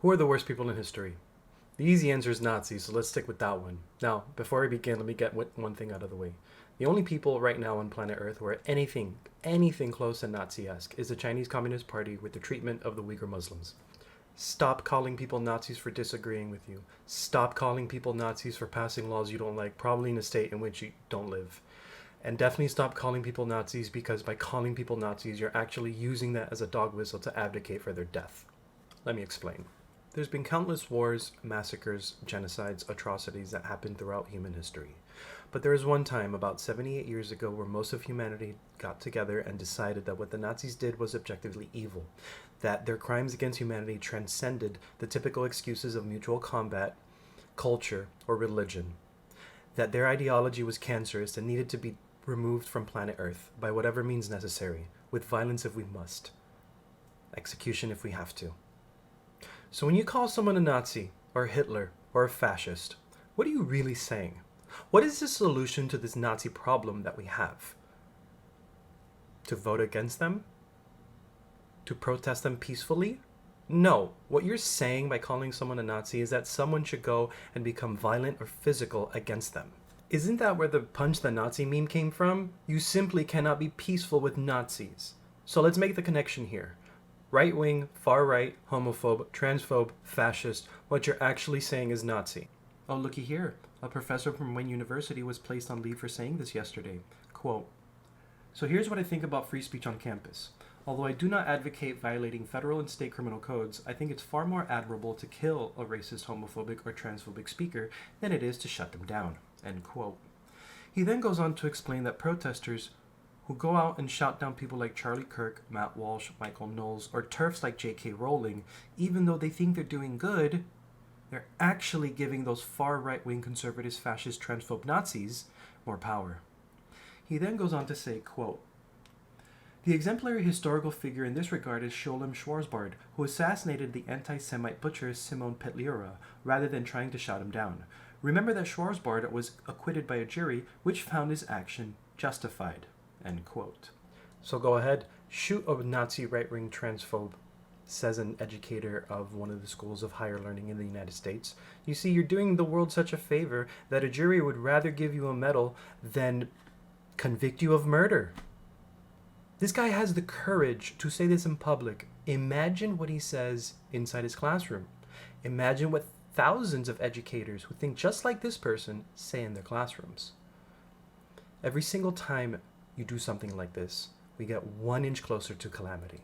Who are the worst people in history? The easy answer is Nazis, so let's stick with that one. Now, before I begin, let me get one thing out of the way. The only people right now on planet Earth who are anything close to Nazi-esque is the Chinese Communist Party with the treatment of the Uyghur Muslims. Stop calling people Nazis for disagreeing with you. Stop calling people Nazis for passing laws you don't like, probably in a state in which you don't live. And definitely stop calling people Nazis, because by calling people Nazis, you're actually using that as a dog whistle to advocate for their death. Let me explain. There's been countless wars, massacres, genocides, atrocities that happened throughout human history. But there was one time, about 78 years ago, where most of humanity got together and decided that what the Nazis did was objectively evil, that their crimes against humanity transcended the typical excuses of mutual combat, culture, or religion, that their ideology was cancerous and needed to be removed from planet Earth by whatever means necessary, with violence if we must, execution if we have to. So when you call someone a Nazi, or Hitler, or a fascist, what are you really saying? What is the solution to this Nazi problem that we have? To vote against them? To protest them peacefully? No. What you're saying by calling someone a Nazi is that someone should go and become violent or physical against them. Isn't that where the punch the Nazi meme came from? You simply cannot be peaceful with Nazis. So let's make the connection here. Right-wing, far-right, homophobe, transphobe, fascist, what you're actually saying is Nazi. Oh, looky here. A professor from Wayne University was placed on leave for saying this yesterday. Quote, "So here's what I think about free speech on campus. Although I do not advocate violating federal and state criminal codes, I think it's far more admirable to kill a racist, homophobic, or transphobic speaker than it is to shut them down." End quote. He then goes on to explain that protesters who go out and shout down people like Charlie Kirk, Matt Walsh, Michael Knowles, or TERFs like J.K. Rowling, even though they think they're doing good, they're actually giving those far right-wing conservatives, fascist, transphobe Nazis more power. He then goes on to say, quote, "The exemplary historical figure in this regard is Sholem Schwarzbard, who assassinated the anti-Semite butcher Simon Petliura rather than trying to shout him down. Remember that Schwarzbard was acquitted by a jury which found his action justified." End quote. So go ahead, shoot a Nazi right-wing transphobe, says an educator of one of the schools of higher learning in the United States. You see, you're doing the world such a favor that a jury would rather give you a medal than convict you of murder. This guy has the courage to say this in public. Imagine what he says inside his classroom. Imagine what thousands of educators who think just like this person say in their classrooms. Every single time you do something like this, we get 1 inch closer to calamity.